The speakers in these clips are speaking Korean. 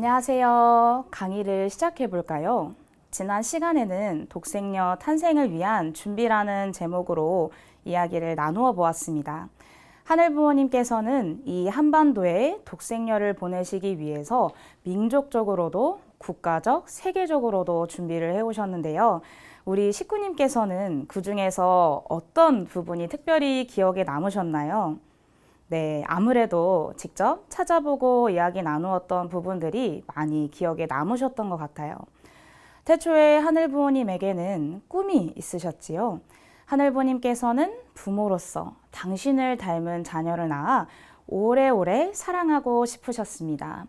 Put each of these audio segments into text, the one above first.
안녕하세요. 강의를 시작해 볼까요? 지난 시간에는 독생녀 탄생을 위한 준비라는 제목으로 이야기를 나누어 보았습니다. 하늘 부모님께서는 이 한반도에 독생녀를 보내시기 위해서 민족적으로도 국가적, 세계적으로도 준비를 해 오셨는데요. 우리 식구님께서는 그 중에서 어떤 부분이 특별히 기억에 남으셨나요? 네, 아무래도 직접 찾아보고 이야기 나누었던 부분들이 많이 기억에 남으셨던 것 같아요. 태초에 하늘 부모님에게는 꿈이 있으셨지요. 하늘 부모님께서는 부모로서 당신을 닮은 자녀를 낳아 오래오래 사랑하고 싶으셨습니다.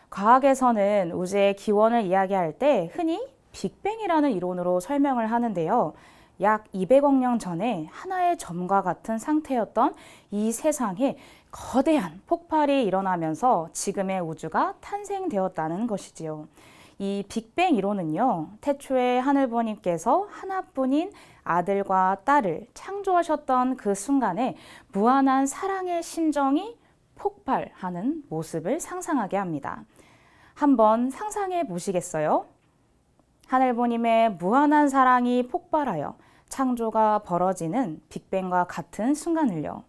과학에서는 우주의 기원을 이야기할 때 흔히 빅뱅이라는 이론으로 설명을 하는데요. 약 200억 년 전에 하나의 점과 같은 상태였던 이 세상에 거대한 폭발이 일어나면서 지금의 우주가 탄생되었다는 것이지요. 이 빅뱅 이론은요, 태초에 하늘부모님께서 하나뿐인 아들과 딸을 창조하셨던 그 순간에 무한한 사랑의 심정이 폭발하는 모습을 상상하게 합니다. 한번 상상해 보시겠어요? 하늘부모님의 무한한 사랑이 폭발하여 창조가 벌어지는 빅뱅과 같은 순간을요.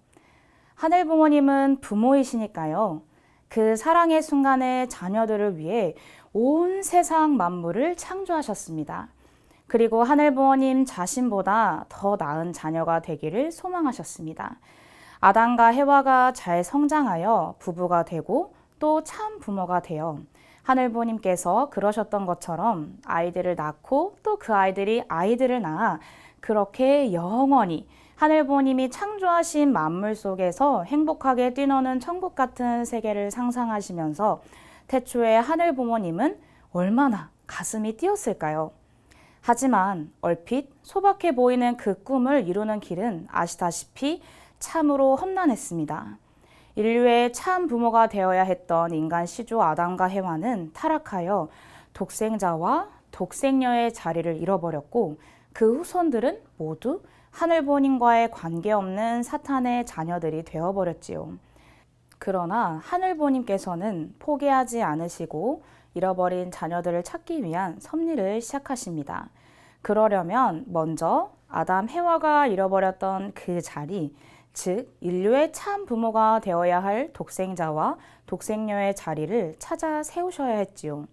하늘 부모님은 부모이시니까요. 그 사랑의 순간에 자녀들을 위해 온 세상 만물을 창조하셨습니다. 그리고 하늘 부모님 자신보다 더 나은 자녀가 되기를 소망하셨습니다. 아담과 해와가 잘 성장하여 부부가 되고 또 참 부모가 되어 하늘 부모님께서 그러셨던 것처럼 아이들을 낳고 또 그 아이들이 아이들을 낳아 그렇게 영원히 하늘 부모님이 창조하신 만물 속에서 행복하게 뛰노는 천국 같은 세계를 상상하시면서 태초에 하늘 부모님은 얼마나 가슴이 뛰었을까요? 하지만 얼핏 소박해 보이는 그 꿈을 이루는 길은 아시다시피 참으로 험난했습니다. 인류의 참 부모가 되어야 했던 인간 시조 아담과 해와는 타락하여 독생자와 독생녀의 자리를 잃어버렸고 그 후손들은 모두 하늘 부모님과의 관계없는 사탄의 자녀들이 되어버렸지요. 그러나 하늘 부모님께서는 포기하지 않으시고 잃어버린 자녀들을 찾기 위한 섭리를 시작하십니다. 그러려면 먼저 아담 해와가 잃어버렸던 그 자리, 즉 인류의 참 부모가 되어야 할 독생자와 독생녀의 자리를 찾아 세우셔야 했지요.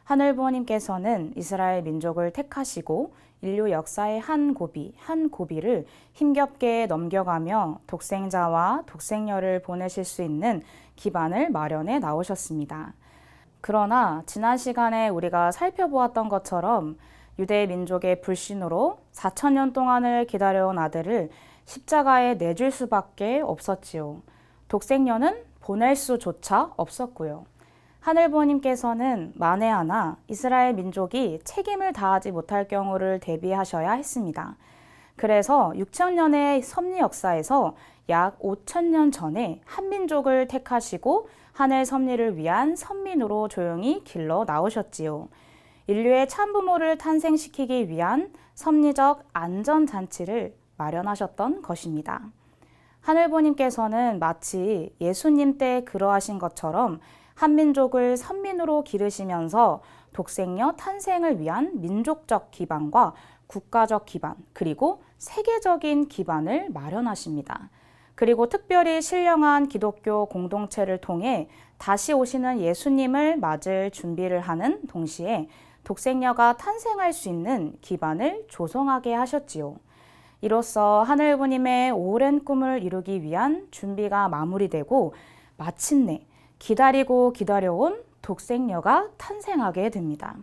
하늘 부모님께서는 이스라엘 민족을 택하시고 인류 역사의 한 고비, 한 고비를 힘겹게 넘겨가며 독생자와 독생녀를 보내실 수 있는 기반을 마련해 나오셨습니다. 그러나 지난 시간에 우리가 살펴보았던 것처럼 유대 민족의 불신으로 4,000년 동안을 기다려온 아들을 십자가에 내줄 수밖에 없었지요. 독생녀는 보낼 수조차 없었고요. 하늘 부모님께서는 만에 하나 이스라엘 민족이 책임을 다하지 못할 경우를 대비하셔야 했습니다. 그래서 6,000년의 섭리 역사에서 약 5,000년 전에 한민족을 택하시고 하늘 섭리를 위한 선민으로 조용히 길러 나오셨지요. 인류의 참부모를 탄생시키기 위한 섭리적 안전장치를 마련하셨던 것입니다. 하늘부모님께서는 마치 예수님 때 그러하신 것처럼 한민족을 선민으로 기르시면서 독생녀 탄생을 위한 민족적 기반과 국가적 기반, 그리고 세계적인 기반을 마련하십니다. 그리고 특별히 신령한 기독교 공동체를 통해 다시 오시는 예수님을 맞을 준비를 하는 동시에 독생녀가 탄생할 수 있는 기반을 조성하게 하셨지요. 이로써 하늘부모님의 오랜 꿈을 이루기 위한 준비가 마무리되고 마침내 기다리고 기다려온 독생녀가 탄생하게 됩니다.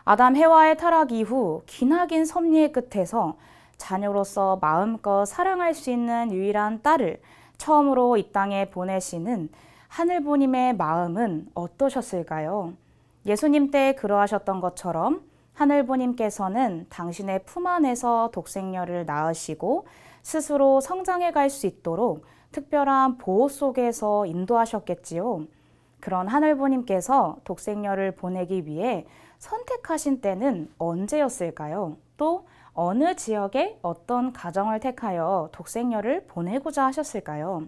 아담 해와의 타락 이후 기나긴 섭리의 끝에서 자녀로서 마음껏 사랑할 수 있는 유일한 딸을 처음으로 이 땅에 보내시는 하늘부모님의 마음은 어떠셨을까요? 예수님 때 그러하셨던 것처럼 하늘부모님께서는 당신의 품 안에서 독생녀를 낳으시고 스스로 성장해 갈 수 있도록 특별한 보호 속에서 인도하셨겠지요. 그런 하늘부모님께서 독생녀를 보내기 위해 선택하신 때는 언제였을까요? 또 어느 지역에 어떤 가정을 택하여 독생녀를 보내고자 하셨을까요?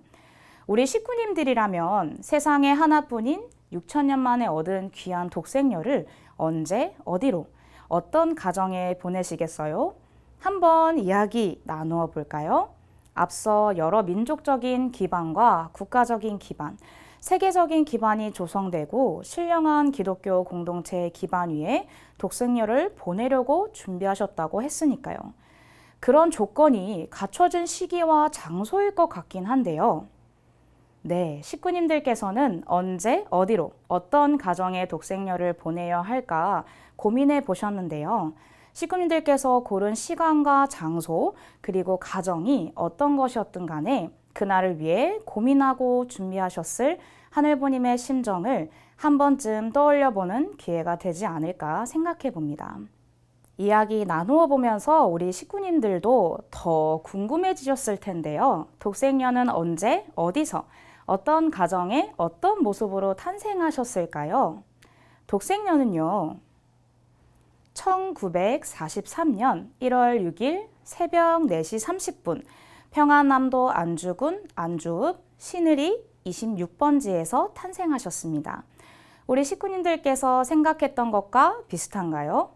우리 식구님들이라면 세상에 하나뿐인 6천 년 만에 얻은 귀한 독생녀를 언제, 어디로, 어떤 가정에 보내시겠어요? 한번 이야기 나누어 볼까요? 앞서 여러 민족적인 기반과 국가적인 기반, 세계적인 기반이 조성되고 신령한 기독교 공동체의 기반 위에 독생녀를 보내려고 준비하셨다고 했으니까요. 그런 조건이 갖춰진 시기와 장소일 것 같긴 한데요. 네, 식구님들께서는 언제, 어디로, 어떤 가정에 독생녀를 보내야 할까 고민해 보셨는데요. 식구님들께서 고른 시간과 장소, 그리고 가정이 어떤 것이었든 간에 그날을 위해 고민하고 준비하셨을 하늘부님의 심정을 한 번쯤 떠올려 보는 기회가 되지 않을까 생각해 봅니다. 이야기 나누어 보면서 우리 식구님들도 더 궁금해지셨을 텐데요. 독생녀는 언제, 어디서, 어떤 가정에 어떤 모습으로 탄생하셨을까요? 독생녀는요, 1943년 1월 6일 새벽 4시 30분 평안남도 안주군 안주읍 신의리 26번지에서 탄생하셨습니다. 우리 식구님들께서 생각했던 것과 비슷한가요?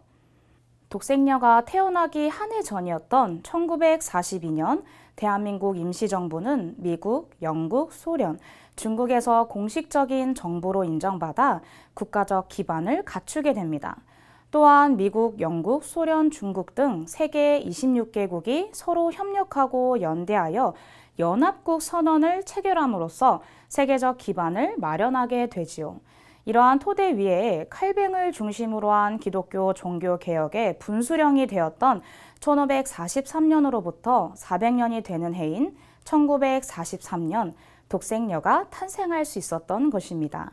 독생녀가 태어나기 한 해 전이었던 1942년 대한민국 임시정부는 미국, 영국, 소련, 중국에서 공식적인 정부로 인정받아 국가적 기반을 갖추게 됩니다. 또한 미국, 영국, 소련, 중국 등 세계 26개국이 서로 협력하고 연대하여 연합국 선언을 체결함으로써 세계적 기반을 마련하게 되지요. 이러한 토대 위에 칼뱅을 중심으로 한 기독교 종교 개혁의 분수령이 되었던 1543년으로부터 400년이 되는 해인 1943년 독생녀가 탄생할 수 있었던 것입니다.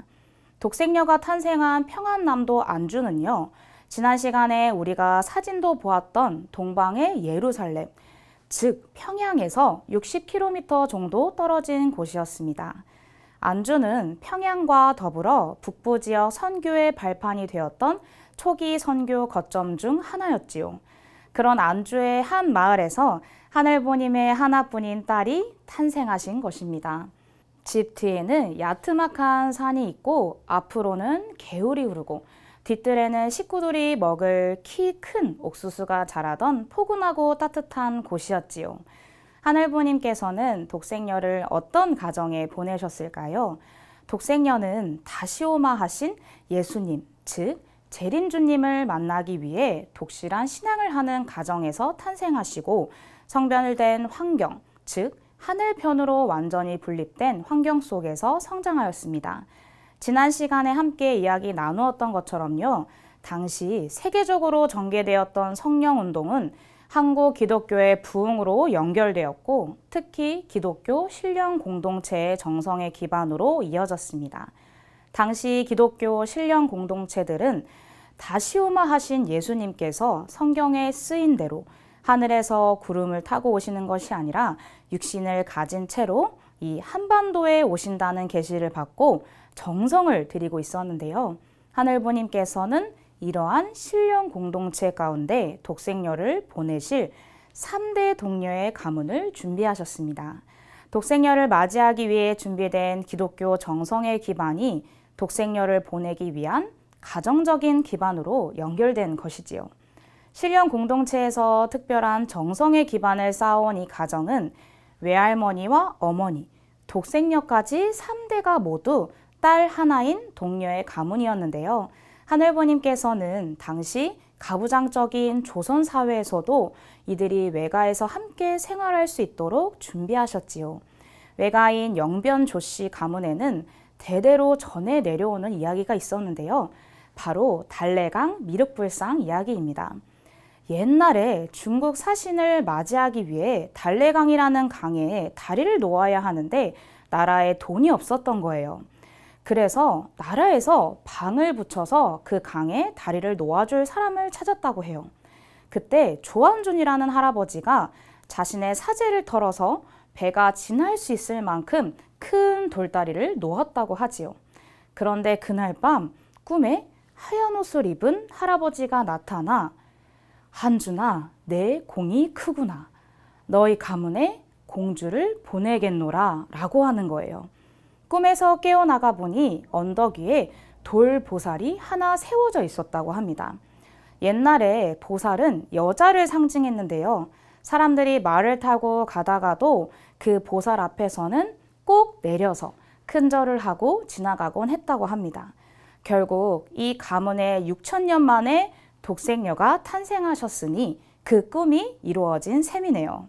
독생녀가 탄생한 평안남도 안주는요, 지난 시간에 우리가 사진도 보았던 동방의 예루살렘, 즉 평양에서 60km 정도 떨어진 곳이었습니다. 안주는 평양과 더불어 북부 지역 선교의 발판이 되었던 초기 선교 거점 중 하나였지요. 그런 안주의 한 마을에서 하늘부님의 하나뿐인 딸이 탄생하신 것입니다. 집 뒤에는 야트막한 산이 있고 앞으로는 개울이 흐르고 뒷뜰에는 식구들이 먹을 키 큰 옥수수가 자라던 포근하고 따뜻한 곳이었지요. 하늘부님께서는 독생녀를 어떤 가정에 보내셨을까요? 독생녀는 다시오마 하신 예수님, 즉 재림주님을 만나기 위해 독실한 신앙을 하는 가정에서 탄생하시고 성별된 환경, 즉 하늘편으로 완전히 분립된 환경 속에서 성장하였습니다. 지난 시간에 함께 이야기 나누었던 것처럼요. 당시 세계적으로 전개되었던 성령운동은 한국 기독교의 부흥으로 연결되었고 특히 기독교 신령 공동체의 정성의 기반으로 이어졌습니다. 당시 기독교 신령 공동체들은 다시오마 하신 예수님께서 성경에 쓰인 대로 하늘에서 구름을 타고 오시는 것이 아니라 육신을 가진 채로 이 한반도에 오신다는 계시를 받고 정성을 들이고 있었는데요. 하늘부님께서는 이러한 신령 공동체 가운데 독생녀를 보내실 3대 동료의 가문을 준비하셨습니다. 독생녀를 맞이하기 위해 준비된 기독교 정성의 기반이 독생녀를 보내기 위한 가정적인 기반으로 연결된 것이지요. 신령 공동체에서 특별한 정성의 기반을 쌓아온 이 가정은 외할머니와 어머니, 독생녀까지 3대가 모두 딸 하나인 동료의 가문이었는데요. 하늘부님께서는 당시 가부장적인 조선 사회에서도 이들이 외가에서 함께 생활할 수 있도록 준비하셨지요. 외가인 영변 조씨 가문에는 대대로 전해 내려오는 이야기가 있었는데요. 바로 달래강 미륵불상 이야기입니다. 옛날에 중국 사신을 맞이하기 위해 달래강이라는 강에 다리를 놓아야 하는데 나라에 돈이 없었던 거예요. 그래서 나라에서 방을 붙여서 그 강에 다리를 놓아줄 사람을 찾았다고 해요. 그때 조한준이라는 할아버지가 자신의 사제를 털어서 배가 지날 수 있을 만큼 큰 돌다리를 놓았다고 하지요. 그런데 그날 밤 꿈에 하얀 옷을 입은 할아버지가 나타나 한준아, 내 공이 크구나. 너희 가문에 공주를 보내겠노라 라고 하는 거예요. 꿈에서 깨어나가 보니 언덕 위에 돌 보살이 하나 세워져 있었다고 합니다. 옛날에 보살은 여자를 상징했는데요. 사람들이 말을 타고 가다가도 그 보살 앞에서는 꼭 내려서 큰절을 하고 지나가곤 했다고 합니다. 결국 이 가문에 6천년 만에 독생녀가 탄생하셨으니 그 꿈이 이루어진 셈이네요.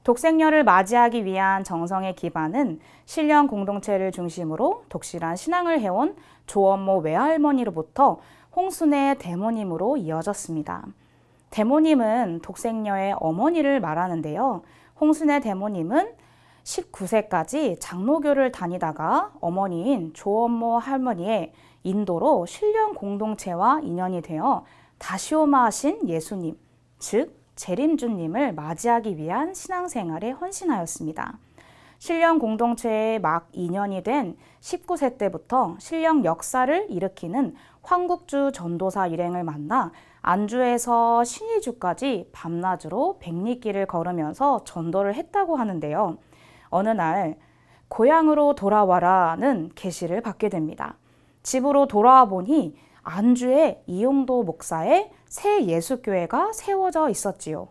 독생녀를 맞이하기 위한 정성의 기반은 신령 공동체를 중심으로 독실한 신앙을 해온 조원모 외할머니로부터 홍순의 대모님으로 이어졌습니다. 대모님은 독생녀의 어머니를 말하는데요. 홍순의 대모님은 19세까지 장로교를 다니다가 어머니인 조원모 할머니의 인도로 신령 공동체와 인연이 되어 다시오마하신 예수님, 즉 재림주님을 맞이하기 위한 신앙생활에 헌신하였습니다. 신령 공동체에 막 2년이 된 19세 때부터 신령 역사를 일으키는 황국주 전도사 일행을 만나 안주에서 신의주까지 밤낮으로 백리길을 걸으면서 전도를 했다고 하는데요. 어느 날 고향으로 돌아와라는 계시를 받게 됩니다. 집으로 돌아와 보니 안주에 이용도 목사의 새 예수교회가 세워져 있었지요.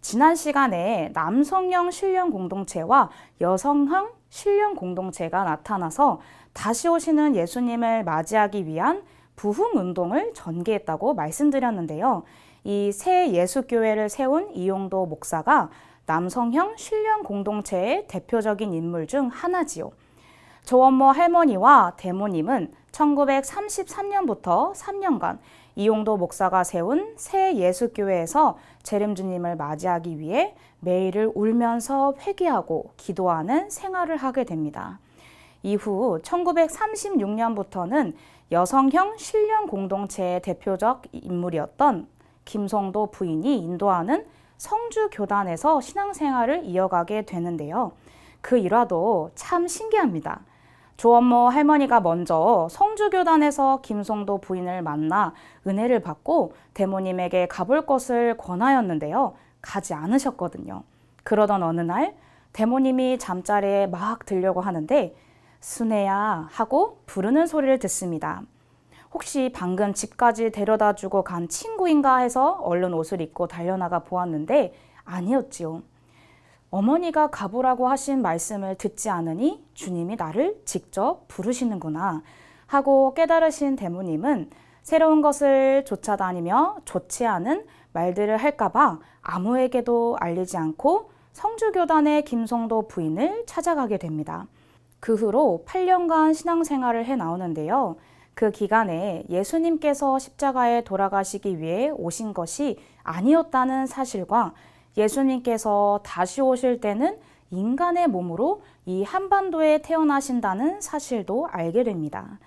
지난 시간에 남성형 신령 공동체와 여성형 신령 공동체가 나타나서 다시 오시는 예수님을 맞이하기 위한 부흥 운동을 전개했다고 말씀드렸는데요. 이 새 예수교회를 세운 이용도 목사가 남성형 신령 공동체의 대표적인 인물 중 하나지요. 조원모 할머니와 대모님은 1933년부터 3년간 이용도 목사가 세운 새 예수교회에서 재림주님을 맞이하기 위해 매일을 울면서 회개하고 기도하는 생활을 하게 됩니다. 이후 1936년부터는 여성형 신령 공동체의 대표적 인물이었던 김성도 부인이 인도하는 성주교단에서 신앙생활을 이어가게 되는데요. 그 일화도 참 신기합니다. 조원모 할머니가 먼저 성주교단에서 김성도 부인을 만나 은혜를 받고 대모님에게 가볼 것을 권하였는데요. 가지 않으셨거든요. 그러던 어느 날 대모님이 잠자리에 막 들려고 하는데 순애야 하고 부르는 소리를 듣습니다. 혹시 방금 집까지 데려다 주고 간 친구인가 해서 얼른 옷을 입고 달려나가 보았는데 아니었지요. 어머니가 가보라고 하신 말씀을 듣지 않으니 주님이 나를 직접 부르시는구나 하고 깨달으신 대모님은 새로운 것을 쫓아다니며 좋지 않은 말들을 할까봐 아무에게도 알리지 않고 성주교단의 김성도 부인을 찾아가게 됩니다. 그 후로 8년간 신앙생활을 해 나오는데요. 그 기간에 예수님께서 십자가에 돌아가시기 위해 오신 것이 아니었다는 사실과 예수님께서 다시 오실 때는 인간의 몸으로 이 한반도에 태어나신다는 사실도 알게 됩니다.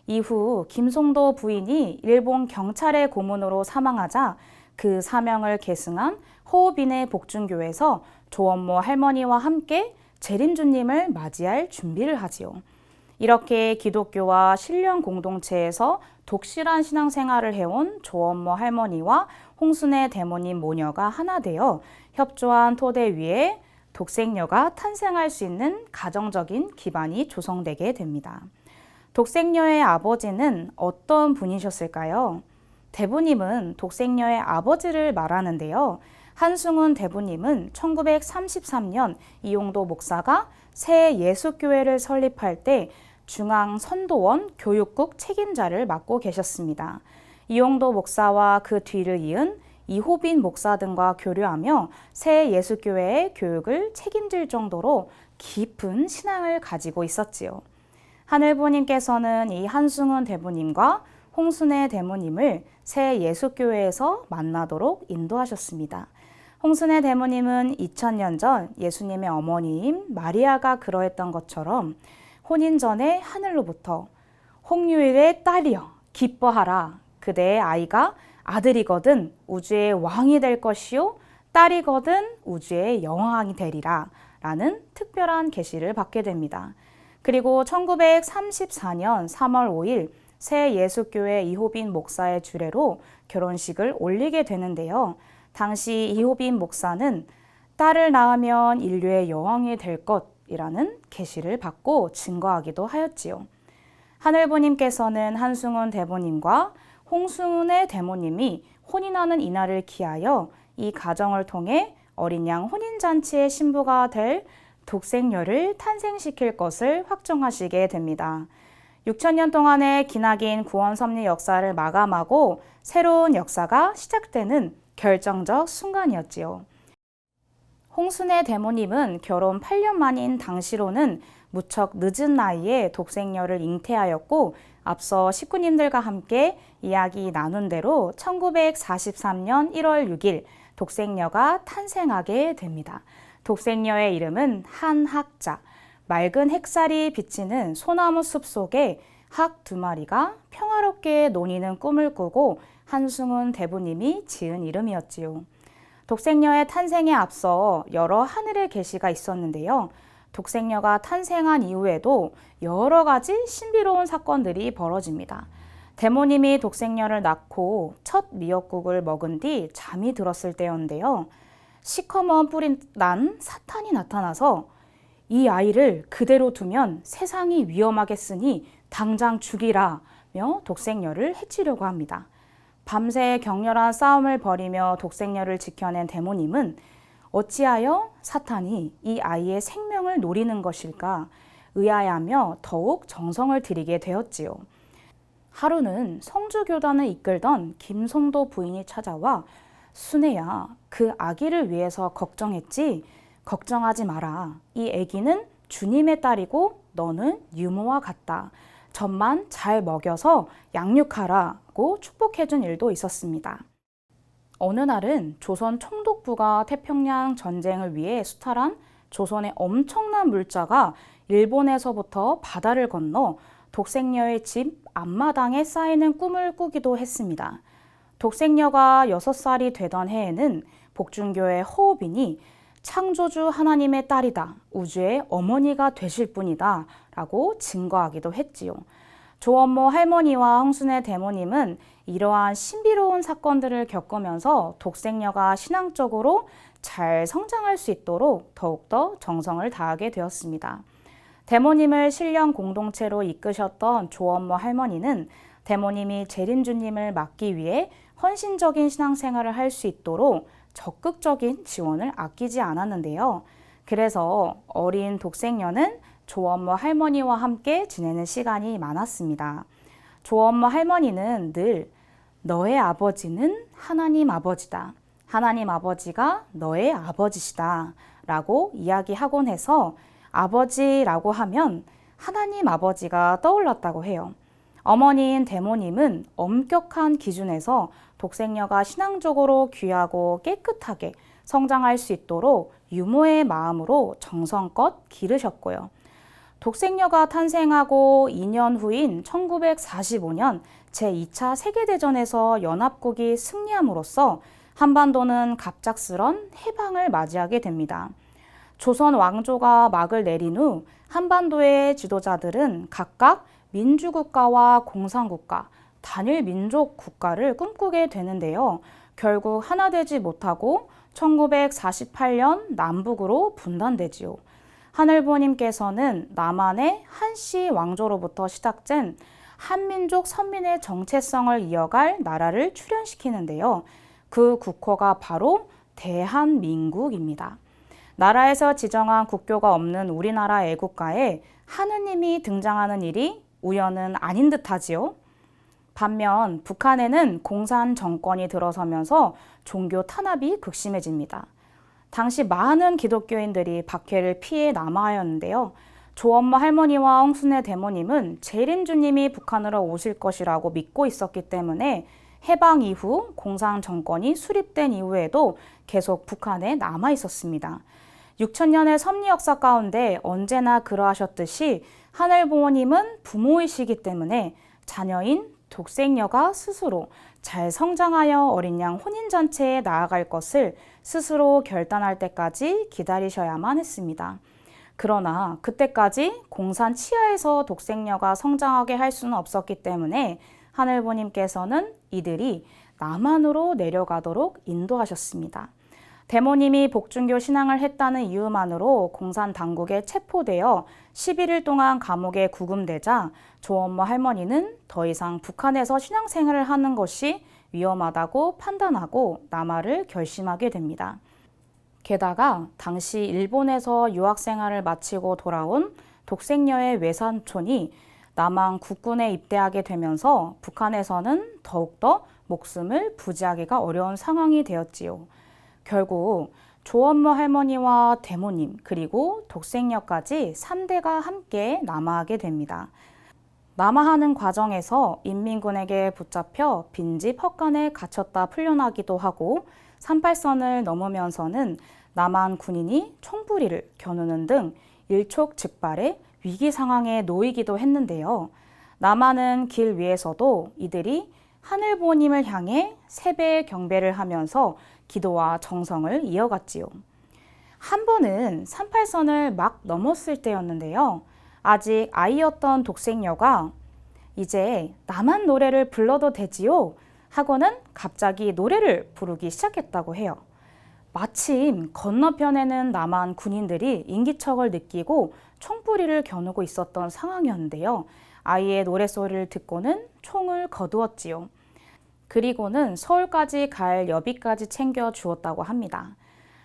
이후 김성도 부인이 일본 경찰의 고문으로 사망하자 그 사명을 계승한 호흡인의 복중교에서 조원모 할머니와 함께 재림주님을 맞이할 준비를 하지요. 이렇게 기독교와 신령 공동체에서 독실한 신앙생활을 해온 조원모 할머니와 홍순의 대모님 모녀가 하나 되어 협조한 토대 위에 독생녀가 탄생할 수 있는 가정적인 기반이 조성되게 됩니다. 독생녀의 아버지는 어떤 분이셨을까요? 대부님은 독생녀의 아버지를 말하는데요. 한승훈 대부님은 1933년 이용도 목사가 새 예수교회를 설립할 때 중앙선도원 교육국 책임자를 맡고 계셨습니다. 이용도 목사와 그 뒤를 이은 이호빈 목사 등과 교류하며 새 예수교회의 교육을 책임질 정도로 깊은 신앙을 가지고 있었지요. 하늘부님께서는 이 한승훈 대부님과 홍순의 대모님을 새 예수교회에서 만나도록 인도하셨습니다. 홍순의 대모님은 2000년 전 예수님의 어머니인 마리아가 그러했던 것처럼 혼인 전에 하늘로부터 홍유일의 딸이여 기뻐하라. 그대의 아이가 아들이거든 우주의 왕이 될 것이요 딸이거든 우주의 여왕이 되리라 라는 특별한 계시를 받게 됩니다. 그리고 1934년 3월 5일 새 예수교회 이호빈 목사의 주례로 결혼식을 올리게 되는데요. 당시 이호빈 목사는 딸을 낳으면 인류의 여왕이 될 것 이라는 계시를 받고 증거하기도 하였지요. 하늘부님께서는 한승훈 대보님과 홍순의 대모님이 혼인하는 이날을 기하여 이 가정을 통해 어린 양 혼인잔치의 신부가 될 독생녀를 탄생시킬 것을 확정하시게 됩니다. 6천년 동안의 기나긴 구원 섭리 역사를 마감하고 새로운 역사가 시작되는 결정적 순간이었지요. 홍순의 대모님은 결혼 8년 만인 당시로는 무척 늦은 나이에 독생녀를 잉태하였고 앞서 식구님들과 함께 이야기 나눈 대로 1943년 1월 6일 독생녀가 탄생하게 됩니다. 독생녀의 이름은 한학자, 맑은 햇살이 비치는 소나무 숲 속에 학 2마리가 평화롭게 노니는 꿈을 꾸고 한승훈 대부님이 지은 이름이었지요. 독생녀의 탄생에 앞서 여러 하늘의 계시가 있었는데요. 독생녀가 탄생한 이후에도 여러 가지 신비로운 사건들이 벌어집니다. 대모님이 독생녀를 낳고 첫 미역국을 먹은 뒤 잠이 들었을 때였는데요. 시커먼 뿔이 난 사탄이 나타나서 이 아이를 그대로 두면 세상이 위험하겠으니 당장 죽이라며 독생녀를 해치려고 합니다. 밤새 격렬한 싸움을 벌이며 독생녀를 지켜낸 대모님은 어찌하여 사탄이 이 아이의 생명을 노리는 것일까 의아해하며 더욱 정성을 들이게 되었지요. 하루는 성주교단을 이끌던 김송도 부인이 찾아와 순애야, 그 아기를 위해서 걱정했지? 걱정하지 마라. 이 아기는 주님의 딸이고 너는 유모와 같다. 젖만 잘 먹여서 양육하라고 축복해준 일도 있었습니다. 어느 날은 조선 총독부가 태평양 전쟁을 위해 수탈한 조선의 엄청난 물자가 일본에서부터 바다를 건너 독생녀의 집 앞마당에 쌓이는 꿈을 꾸기도 했습니다. 독생녀가 6살이 되던 해에는 복준교의 허우빈이 창조주 하나님의 딸이다, 우주의 어머니가 되실 분이다 라고 증거하기도 했지요. 조원모 할머니와 홍순의 대모님은 이러한 신비로운 사건들을 겪으면서 독생녀가 신앙적으로 잘 성장할 수 있도록 더욱더 정성을 다하게 되었습니다. 대모님을 신령 공동체로 이끄셨던 조원모 할머니는 대모님이 재림주님을 맡기 위해 헌신적인 신앙생활을 할 수 있도록 적극적인 지원을 아끼지 않았는데요. 그래서 어린 독생녀는 조원모 할머니와 함께 지내는 시간이 많았습니다. 조원모 할머니는 늘 너의 아버지는 하나님 아버지다. 하나님 아버지가 너의 아버지시다. 라고 이야기하곤 해서 아버지라고 하면 하나님 아버지가 떠올랐다고 해요. 어머니인 대모님은 엄격한 기준에서 독생녀가 신앙적으로 귀하고 깨끗하게 성장할 수 있도록 유모의 마음으로 정성껏 기르셨고요. 독생녀가 탄생하고 2년 후인 1945년 제2차 세계대전에서 연합국이 승리함으로써 한반도는 갑작스런 해방을 맞이하게 됩니다. 조선 왕조가 막을 내린 후 한반도의 지도자들은 각각 민주국가와 공산국가, 단일 민족 국가를 꿈꾸게 되는데요. 결국 하나 되지 못하고 1948년 남북으로 분단되지요. 하늘부님께서는 남한의 한씨 왕조로부터 시작된 한민족 선민의 정체성을 이어갈 나라를 출현시키는데요. 그 국호가 바로 대한민국입니다. 나라에서 지정한 국교가 없는 우리나라 애국가에 하느님이 등장하는 일이 우연은 아닌 듯하지요. 반면 북한에는 공산 정권이 들어서면서 종교 탄압이 극심해집니다. 당시 많은 기독교인들이 박해를 피해 남하였는데요. 조원모 할머니와 홍순의 대모님은 재림주님이 북한으로 오실 것이라고 믿고 있었기 때문에 해방 이후 공산 정권이 수립된 이후에도 계속 북한에 남아 있었습니다. 6천년의 섭리 역사 가운데 언제나 그러하셨듯이 하늘부모님은 부모이시기 때문에 자녀인 독생녀가 스스로 잘 성장하여 어린 양 혼인잔치에 나아갈 것을 스스로 결단할 때까지 기다리셔야만 했습니다. 그러나 그때까지 공산 치하에서 독생녀가 성장하게 할 수는 없었기 때문에 하늘부님께서는 이들이 남한으로 내려가도록 인도하셨습니다. 대모님이 복중교 신앙을 했다는 이유만으로 공산당국에 체포되어 11일 동안 감옥에 구금되자 조엄마 할머니는 더 이상 북한에서 신앙생활을 하는 것이 위험하다고 판단하고 남하를 결심하게 됩니다. 게다가 당시 일본에서 유학생활을 마치고 돌아온 독생녀의 외삼촌이 남한 국군에 입대하게 되면서 북한에서는 더욱더 목숨을 부지하기가 어려운 상황이 되었지요. 결국 조엄마 할머니와 대모님 그리고 독생녀까지 3대가 함께 남하하게 됩니다. 남하하는 과정에서 인민군에게 붙잡혀 빈집 헛간에 갇혔다 풀려나기도 하고 38선을 넘으면서는 남한 군인이 총부리를 겨누는 등 일촉즉발의 위기 상황에 놓이기도 했는데요. 남하는 길 위에서도 이들이 하늘 부모님을 향해 세배의 경배를 하면서 기도와 정성을 이어갔지요. 한 번은 38선을 막 넘었을 때였는데요. 아직 아이였던 독생녀가 이제 나만 노래를 불러도 되지요? 하고는 갑자기 노래를 부르기 시작했다고 해요. 마침 건너편에는 남한 군인들이 인기척을 느끼고 총부리를 겨누고 있었던 상황이었는데요. 아이의 노랫소리를 듣고는 총을 거두었지요. 그리고는 서울까지 갈 여비까지 챙겨 주었다고 합니다.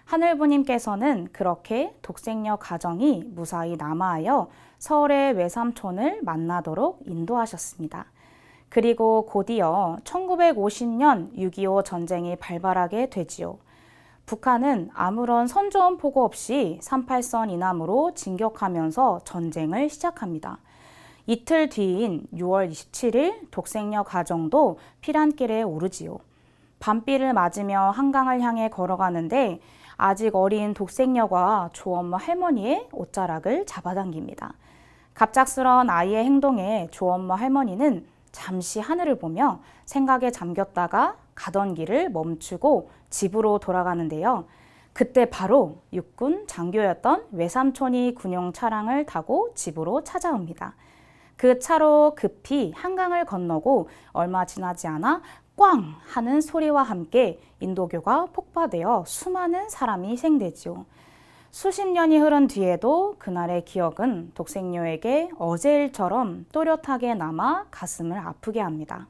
하늘부님께서는 그렇게 독생녀 가정이 무사히 남하하여 서울의 외삼촌을 만나도록 인도하셨습니다. 그리고 곧이어 1950년 6.25 전쟁이 발발하게 되지요. 북한은 아무런 선전 포고 없이 38선 이남으로 진격하면서 전쟁을 시작합니다. 이틀 뒤인 6월 27일 독생녀 가정도 피란길에 오르지요. 밤비를 맞으며 한강을 향해 걸어가는데 아직 어린 독생녀가 조엄마 할머니의 옷자락을 잡아당깁니다. 갑작스러운 아이의 행동에 조엄마 할머니는 잠시 하늘을 보며 생각에 잠겼다가 가던 길을 멈추고 집으로 돌아가는데요. 그때 바로 육군 장교였던 외삼촌이 군용 차량을 타고 집으로 찾아옵니다. 그 차로 급히 한강을 건너고 얼마 지나지 않아 꽝 하는 소리와 함께 인도교가 폭파되어 수많은 사람이 희생되지요. 수십 년이 흐른 뒤에도 그날의 기억은 독생녀에게 어제 일처럼 또렷하게 남아 가슴을 아프게 합니다.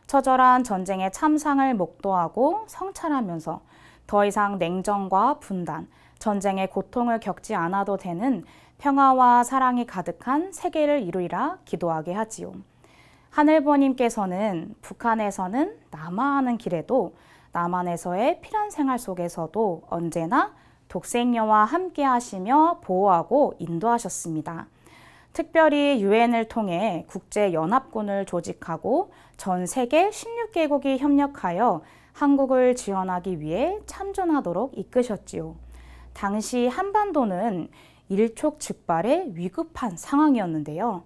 처절한 전쟁의 참상을 목도하고 성찰하면서 더 이상 냉전과 분단, 전쟁의 고통을 겪지 않아도 되는 평화와 사랑이 가득한 세계를 이루리라 기도하게 하지요. 하늘부모님께서는 북한에서는 남하하는 길에도 남한에서의 피란 생활 속에서도 언제나 독생녀와 함께 하시며 보호하고 인도하셨습니다. 특별히 유엔을 통해 국제연합군을 조직하고 전 세계 16개국이 협력하여 한국을 지원하기 위해 참전하도록 이끄셨지요. 당시 한반도는 일촉즉발의 위급한 상황이었는데요.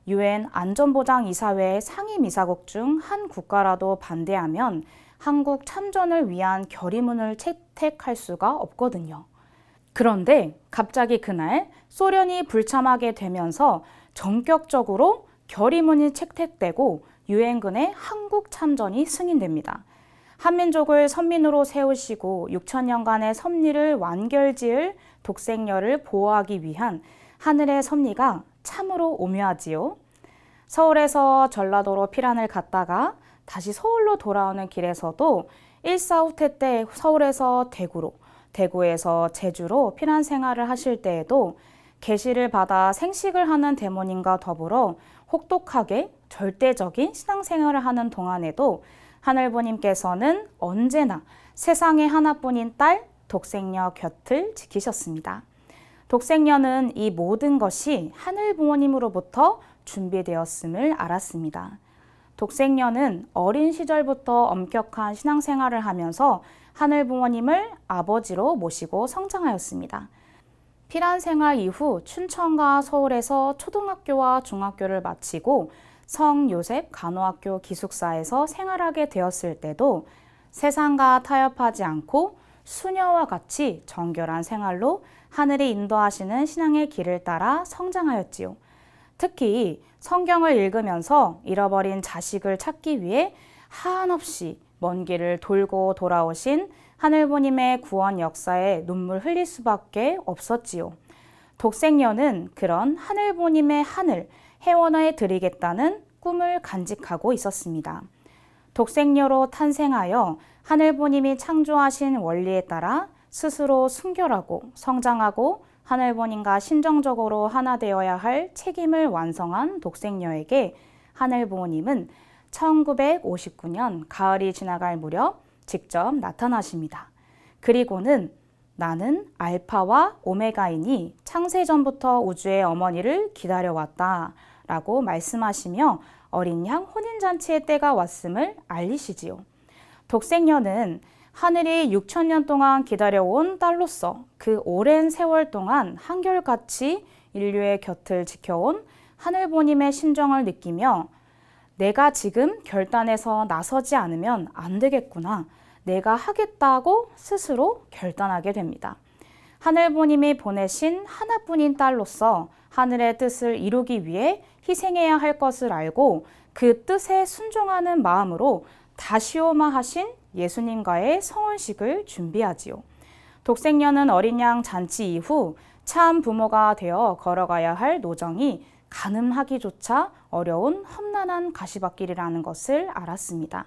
유엔 안전보장이사회 상임이사국 중 한 국가라도 반대하면 한국 참전을 위한 결의문을 채택할 수가 없거든요. 그런데 갑자기 그날 소련이 불참하게 되면서 전격적으로 결의문이 채택되고 유엔군의 한국 참전이 승인됩니다. 한민족을 선민으로 세우시고 6천년간의 섭리를 완결지을 독생녀를 보호하기 위한 하늘의 섭리가 참으로 오묘하지요. 서울에서 전라도로 피란을 갔다가 다시 서울로 돌아오는 길에서도 일사후퇴 때 서울에서 대구로, 대구에서 제주로 피란 생활을 하실 때에도 계시를 받아 생식을 하는 대모님과 더불어 혹독하게 절대적인 신앙생활을 하는 동안에도 하늘부님께서는 언제나 세상에 하나뿐인 딸 독생녀 곁을 지키셨습니다. 독생녀는 이 모든 것이 하늘부모님으로부터 준비되었음을 알았습니다. 독생녀는 어린 시절부터 엄격한 신앙생활을 하면서 하늘부모님을 아버지로 모시고 성장하였습니다. 피란 생활 이후 춘천과 서울에서 초등학교와 중학교를 마치고 성요셉 간호학교 기숙사에서 생활하게 되었을 때도 세상과 타협하지 않고 수녀와 같이 정결한 생활로 하늘이 인도하시는 신앙의 길을 따라 성장하였지요. 특히 성경을 읽으면서 잃어버린 자식을 찾기 위해 한없이 먼 길을 돌고 돌아오신 하늘부님의 구원 역사에 눈물 흘릴 수밖에 없었지요. 독생녀는 그런 하늘부님의 하늘, 해원하에 드리겠다는 꿈을 간직하고 있었습니다. 독생녀로 탄생하여 하늘부님이 창조하신 원리에 따라 스스로 순결하고 성장하고 하늘부님과 신정적으로 하나 되어야 할 책임을 완성한 독생녀에게 하늘부모님은 1959년 가을이 지나갈 무렵 직접 나타나십니다. 그리고는 나는 알파와 오메가이니 창세전부터 우주의 어머니를 기다려왔다 라고 말씀하시며 어린 양 혼인잔치의 때가 왔음을 알리시지요. 독생녀는 하늘이 6천년 동안 기다려온 딸로서 그 오랜 세월 동안 한결같이 인류의 곁을 지켜온 하늘부님의 심정을 느끼며 내가 지금 결단해서 나서지 않으면 안 되겠구나. 내가 하겠다고 스스로 결단하게 됩니다. 하늘부님이 보내신 하나뿐인 딸로서 하늘의 뜻을 이루기 위해 희생해야 할 것을 알고 그 뜻에 순종하는 마음으로 다시오마 하신 예수님과의 성혼식을 준비하지요. 독생녀는 어린 양 잔치 이후 참 부모가 되어 걸어가야 할 노정이 가늠하기조차 어려운 험난한 가시밭길이라는 것을 알았습니다.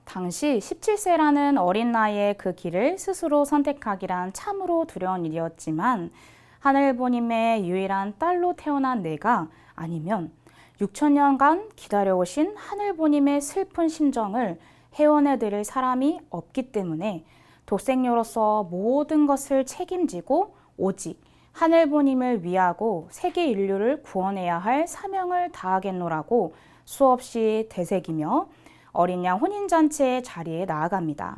당시 17세라는 어린 나이에 그 길을 스스로 선택하기란 참으로 두려운 일이었지만 하늘부님의 유일한 딸로 태어난 내가 아니면 6천년간 기다려오신 하늘부님의 슬픈 심정을 헤워내드릴 사람이 없기 때문에 독생녀로서 모든 것을 책임지고 오직 하늘부님을 위하고 세계 인류를 구원해야 할 사명을 다하겠노라고 수없이 되새기며 어린 양 혼인잔치의 자리에 나아갑니다.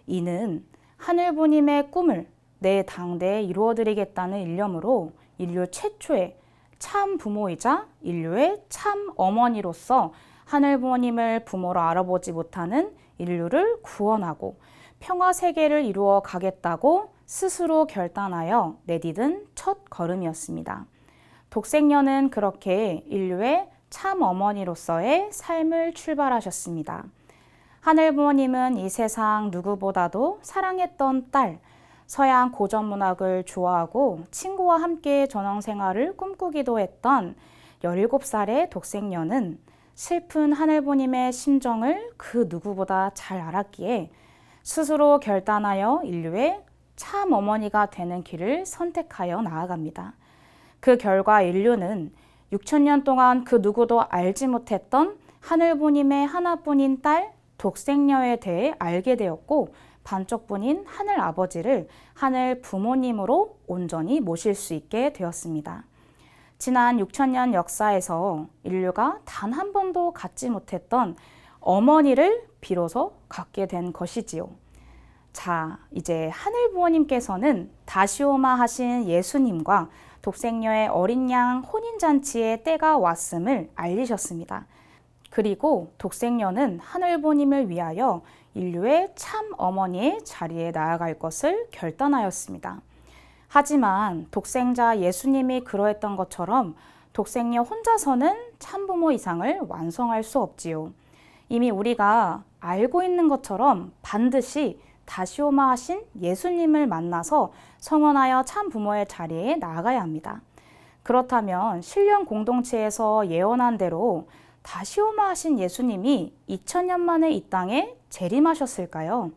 이는 하늘부님의 꿈을 내 당대에 이루어드리겠다는 일념으로 인류 최초의 참 부모이자 인류의 참 어머니로서 하늘부모님을 부모로 알아보지 못하는 인류를 구원하고 평화 세계를 이루어 가겠다고 스스로 결단하여 내디딘 첫 걸음이었습니다. 독생녀는 그렇게 인류의 참 어머니로서의 삶을 출발하셨습니다. 하늘부모님은 이 세상 누구보다도 사랑했던 딸, 서양 고전문학을 좋아하고 친구와 함께 전원생활을 꿈꾸기도 했던 17살의 독생녀는 슬픈 하늘부모님의 심정을 그 누구보다 잘 알았기에 스스로 결단하여 인류의 참 어머니가 되는 길을 선택하여 나아갑니다. 그 결과 인류는 6천년 동안 그 누구도 알지 못했던 하늘부모님의 하나뿐인 딸 독생녀에 대해 알게 되었고 반쪽뿐인 하늘 아버지를 하늘 부모님으로 온전히 모실 수 있게 되었습니다. 지난 6천년 역사에서 인류가 단 한 번도 갖지 못했던 어머니를 비로소 갖게 된 것이지요. 자, 이제 하늘 부모님께서는 다시오마 하신 예수님과 독생녀의 어린 양 혼인잔치의 때가 왔음을 알리셨습니다. 그리고 독생녀는 하늘 부모님을 위하여 인류의 참 어머니의 자리에 나아갈 것을 결단하였습니다. 하지만 독생자 예수님이 그러했던 것처럼 독생녀 혼자서는 참부모 이상을 완성할 수 없지요. 이미 우리가 알고 있는 것처럼 반드시 다시오마 하신 예수님을 만나서 성원하여 참부모의 자리에 나아가야 합니다. 그렇다면 신령 공동체에서 예언한 대로 다시오마 하신 예수님이 2000년 만에 이 땅에 재림하셨을까요?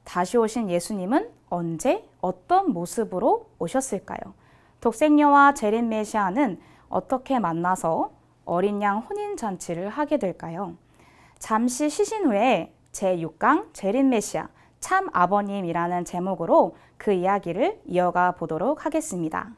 다시 오신 예수님은 언제 어떤 모습으로 오셨을까요? 독생녀와 재림 메시아는 어떻게 만나서 어린 양 혼인잔치를 하게 될까요? 잠시 쉬신 후에 제6강 재림 메시아 참 아버님이라는 제목으로 그 이야기를 이어가 보도록 하겠습니다.